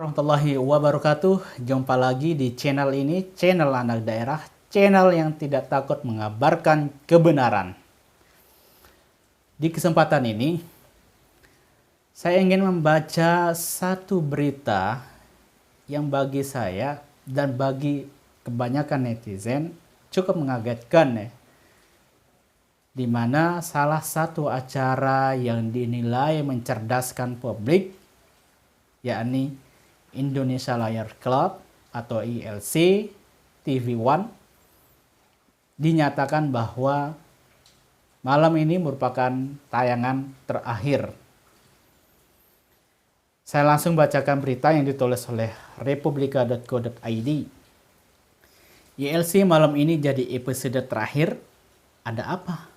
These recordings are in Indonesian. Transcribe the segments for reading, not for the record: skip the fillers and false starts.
Warahmatullahi wabarakatuh. Jumpa lagi di channel ini, channel anak daerah, channel yang tidak takut mengabarkan kebenaran. Di kesempatan ini, saya ingin membaca satu berita yang bagi saya dan bagi kebanyakan netizen cukup mengagetkan, di mana salah satu acara yang dinilai mencerdaskan publik, yakni Indonesia Layar Club atau ILC TV One, dinyatakan bahwa malam ini merupakan tayangan terakhir. Saya langsung bacakan berita yang ditulis oleh republika.co.id. ILC malam ini jadi episode terakhir. Ada apa?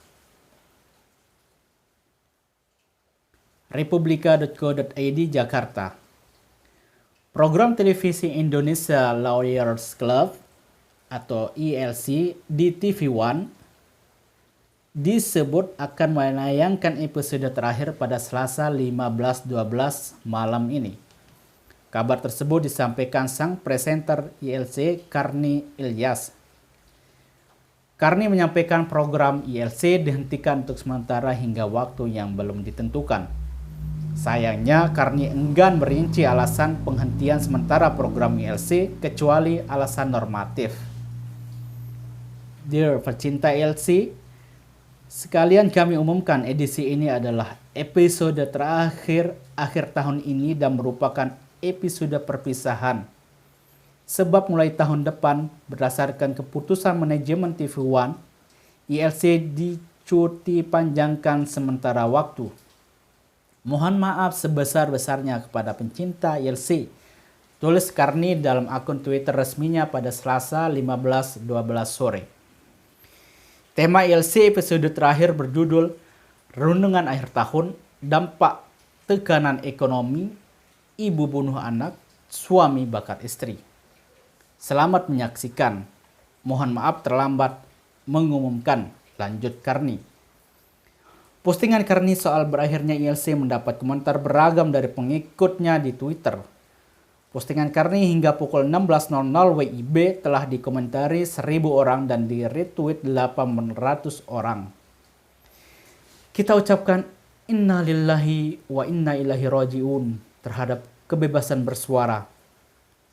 republika.co.id Jakarta. Program televisi Indonesia Lawyers Club atau ILC di TV One disebut akan menayangkan episode terakhir pada Selasa 15.12 malam ini. Kabar tersebut disampaikan sang presenter ILC Karni Ilyas. Karni menyampaikan program ILC dihentikan untuk sementara hingga waktu yang belum ditentukan. Sayangnya, Karni enggan merinci alasan penghentian sementara program ILC kecuali alasan normatif. Dear pecinta ILC, sekalian kami umumkan edisi ini adalah episode terakhir akhir tahun ini dan merupakan episode perpisahan. Sebab mulai tahun depan, berdasarkan keputusan manajemen TV One, ILC dicuti panjangkan sementara waktu. Mohon maaf sebesar-besarnya kepada pencinta ILC, tulis Karni dalam akun Twitter resminya pada Selasa 15.12 sore. Tema ILC episode terakhir berjudul Renungan Akhir Tahun, Dampak Tekanan Ekonomi, Ibu Bunuh Anak, Suami Bakar Istri. Selamat menyaksikan. Mohon maaf terlambat mengumumkan, lanjut Karni. Postingan Karni soal berakhirnya ILC mendapat komentar beragam dari pengikutnya di Twitter. Postingan Karni hingga pukul 16.00 WIB telah dikomentari 1.000 orang dan di-retweet 800 orang. Kita ucapkan Inna lillahi wa inna ilaihi raji'un terhadap kebebasan bersuara.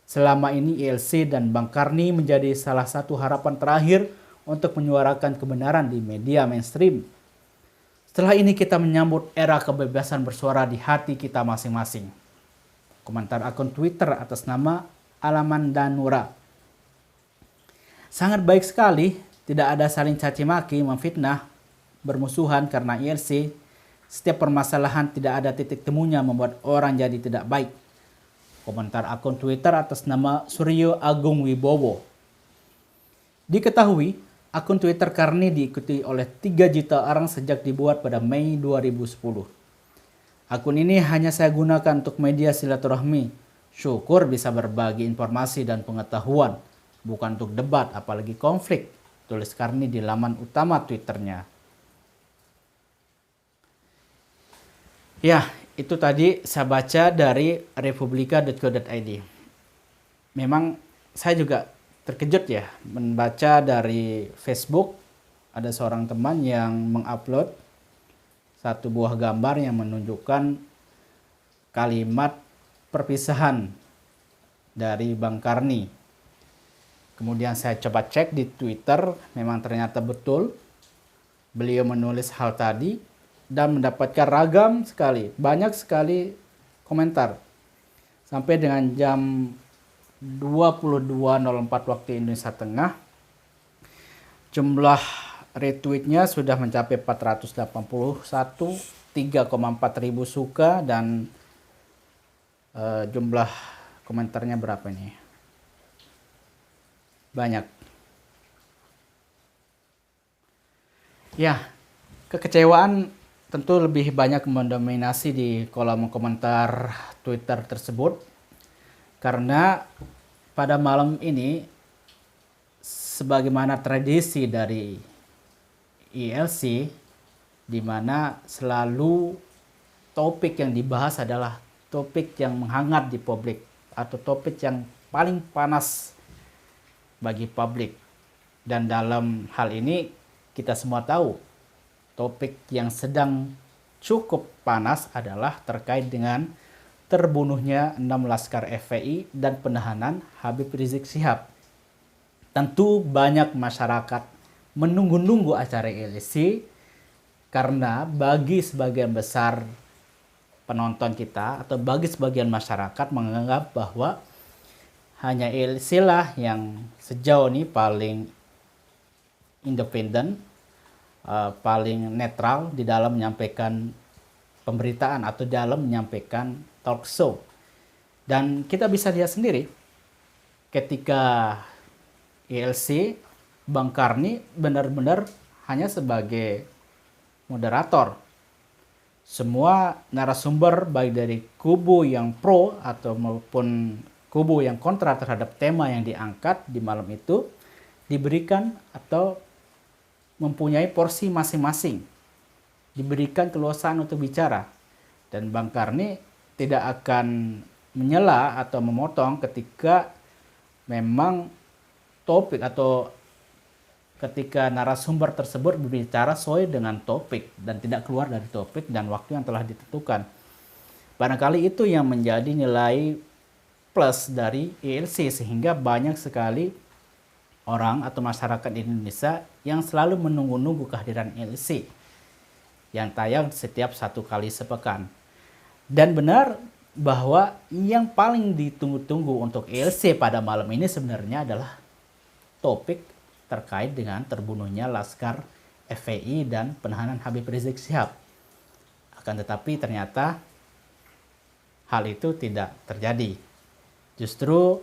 Selama ini ILC dan Bang Karni menjadi salah satu harapan terakhir untuk menyuarakan kebenaran di media mainstream. Setelah ini kita menyambut era kebebasan bersuara di hati kita masing-masing. Komentar akun Twitter atas nama Alamandanura. Sangat baik sekali, tidak ada saling caci maki, memfitnah, bermusuhan karena ILC. Setiap permasalahan tidak ada titik temunya membuat orang jadi tidak baik. Komentar akun Twitter atas nama Suryo Agung Wibowo. Diketahui, akun Twitter Karni diikuti oleh 3 juta orang sejak dibuat pada Mei 2010. Akun ini hanya saya gunakan untuk media silaturahmi. Syukur bisa berbagi informasi dan pengetahuan, bukan untuk debat apalagi konflik, tulis Karni di laman utama Twitternya. Ya, itu tadi saya baca dari republika.co.id. Memang saya juga terkejut ya membaca dari Facebook, ada seorang teman yang mengupload satu buah gambar yang menunjukkan kalimat perpisahan dari Bang Karni. Kemudian saya coba cek di Twitter, memang ternyata betul beliau menulis hal tadi dan mendapatkan ragam sekali, banyak sekali komentar. Sampai dengan jam 22.04 waktu Indonesia Tengah, jumlah retweetnya sudah mencapai 481, 3,4 ribu suka, dan jumlah komentarnya berapa nih? Banyak. Ya, kekecewaan tentu lebih banyak mendominasi di kolom komentar Twitter tersebut. Karena pada malam ini, sebagaimana tradisi dari ILC, di mana selalu topik yang dibahas adalah topik yang menghangat di publik. atau topik yang paling panas bagi publik. Dan dalam hal ini kita semua tahu topik yang sedang cukup panas adalah terkait dengan terbunuhnya 6 laskar FPI dan penahanan Habib Rizik Syihab. Tentu banyak masyarakat menunggu-nunggu acara ILC karena bagi sebagian besar penonton kita atau bagi sebagian masyarakat menganggap bahwa hanya ILC lah yang sejauh ini paling independen, paling netral di dalam menyampaikan pemberitaan atau dalam menyampaikan talk show. Dan kita bisa lihat sendiri ketika ILC, Bang Karni benar-benar hanya sebagai moderator. Semua narasumber baik dari kubu yang pro atau maupun kubu yang kontra terhadap tema yang diangkat di malam itu diberikan atau mempunyai porsi masing-masing, diberikan keluasan untuk bicara, dan Bang Karni tidak akan menyela atau memotong ketika memang topik atau ketika narasumber tersebut berbicara sesuai dengan topik dan tidak keluar dari topik dan waktu yang telah ditentukan. Barangkali itu yang menjadi nilai plus dari ILC, sehingga banyak sekali orang atau masyarakat Indonesia yang selalu menunggu-nunggu kehadiran ILC yang tayang setiap 1 kali sepekan. Dan benar bahwa yang paling ditunggu-tunggu untuk ILC pada malam ini sebenarnya adalah topik terkait dengan terbunuhnya laskar FPI dan penahanan Habib Rizik Syihab. Akan tetapi ternyata hal itu tidak terjadi. Justru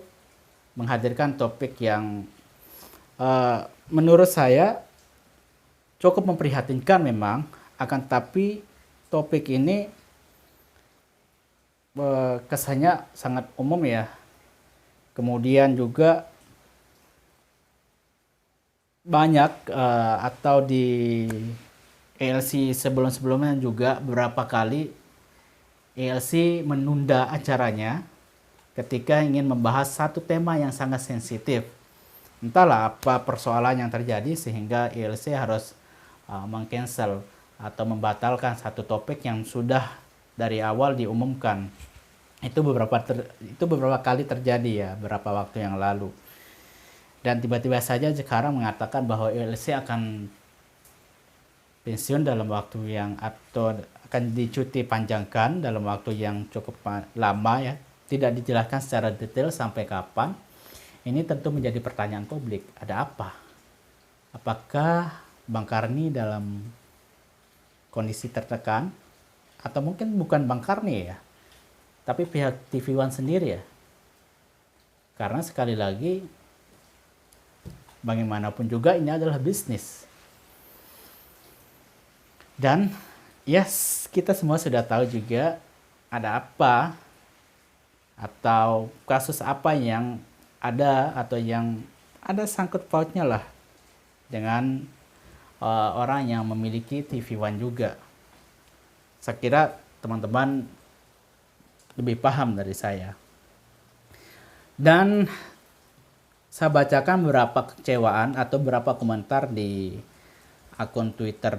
menghadirkan topik yang menurut saya cukup memprihatinkan memang, akan tapi topik ini kesannya sangat umum ya. Kemudian juga banyak atau di ELC sebelum-sebelumnya juga beberapa kali ELC menunda acaranya ketika ingin membahas satu tema yang sangat sensitif. Entahlah apa persoalan yang terjadi sehingga ILC harus meng-cancel atau membatalkan satu topik yang sudah dari awal diumumkan. Itu beberapa kali terjadi ya, beberapa waktu yang lalu. Dan tiba-tiba saja sekarang mengatakan bahwa ILC akan pensiun dalam waktu yang atau akan dicuti panjangkan dalam waktu yang cukup lama ya. Tidak dijelaskan secara detail sampai kapan. Ini tentu menjadi pertanyaan publik. Ada apa? Apakah Bang Karni dalam kondisi tertekan? Atau mungkin bukan Bang Karni ya, tapi pihak TV One sendiri ya. Karena sekali lagi, bagaimanapun juga ini adalah bisnis. Dan yes, kita semua sudah tahu juga ada apa atau kasus apa yang ada atau yang ada sangkut pautnya lah dengan orang yang memiliki TV One juga. Saya kira teman-teman lebih paham dari saya. Dan saya bacakan beberapa kecewaan atau beberapa komentar di akun Twitter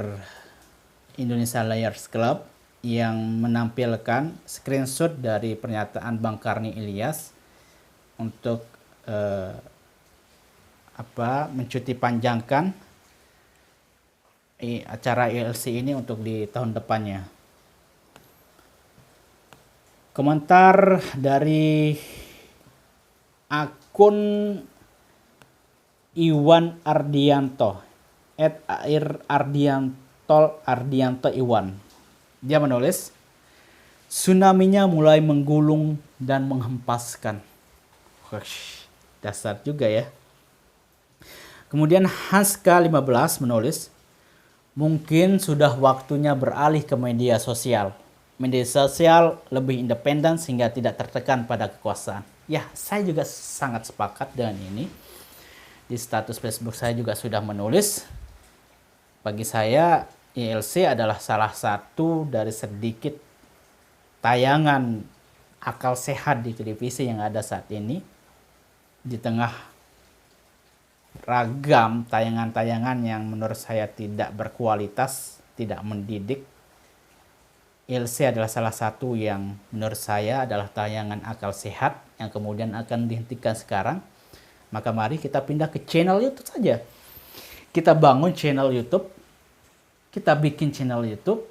Indonesia Liars Club yang menampilkan screenshot dari pernyataan Bang Karni Ilyas untuk mencuti panjangkan acara ILC ini untuk di tahun depannya. Komentar dari akun Iwan Ardianto @Ardianto Iwan. Dia menulis, tsunami-nya mulai menggulung dan menghempaskan. Dasar juga ya. Kemudian Hanska15 menulis, mungkin sudah waktunya beralih ke media sosial. Media sosial lebih independen sehingga tidak tertekan pada kekuasaan. Ya, saya juga sangat sepakat dengan ini. Di status Facebook saya juga sudah menulis, bagi saya ILC adalah salah satu dari sedikit tayangan akal sehat di televisi yang ada saat ini, di tengah ragam tayangan-tayangan yang menurut saya tidak berkualitas, tidak mendidik. ILC adalah salah satu yang menurut saya adalah tayangan akal sehat yang kemudian akan dihentikan sekarang. Maka mari kita pindah ke channel YouTube saja. Kita bangun channel YouTube, kita bikin channel YouTube,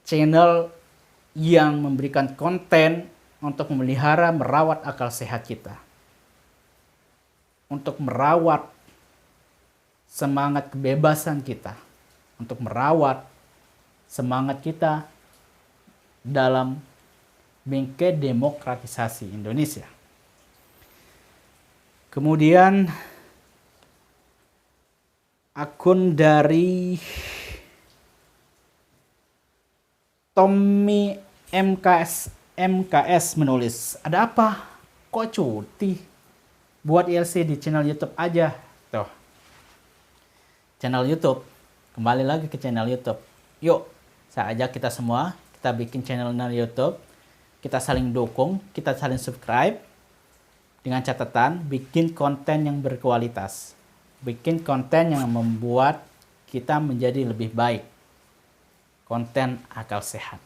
channel yang memberikan konten untuk memelihara, merawat akal sehat kita. Untuk merawat semangat kebebasan kita. Untuk merawat semangat kita dalam bingkai demokratisasi Indonesia. Kemudian akun dari Tommy MKS menulis, ada apa? Kok cuti? Buat ILC di channel YouTube aja. Tuh. Channel YouTube. Kembali lagi ke channel YouTube. Yuk, saya ajak kita semua, kita bikin channel YouTube. Kita saling dukung, kita saling subscribe. Dengan catatan, bikin konten yang berkualitas. Bikin konten yang membuat kita menjadi lebih baik. Konten akal sehat.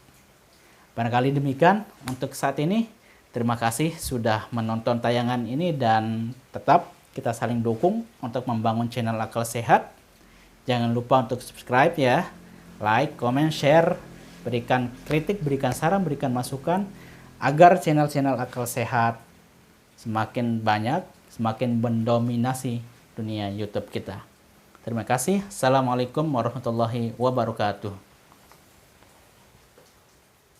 Barangkali demikian untuk saat ini. Terima kasih sudah menonton tayangan ini dan tetap kita saling dukung untuk membangun channel akal sehat. Jangan lupa untuk subscribe ya. Like, comment, share, berikan kritik, berikan saran, berikan masukan agar channel-channel akal sehat semakin banyak, semakin mendominasi dunia YouTube kita. Terima kasih. Assalamualaikum warahmatullahi wabarakatuh.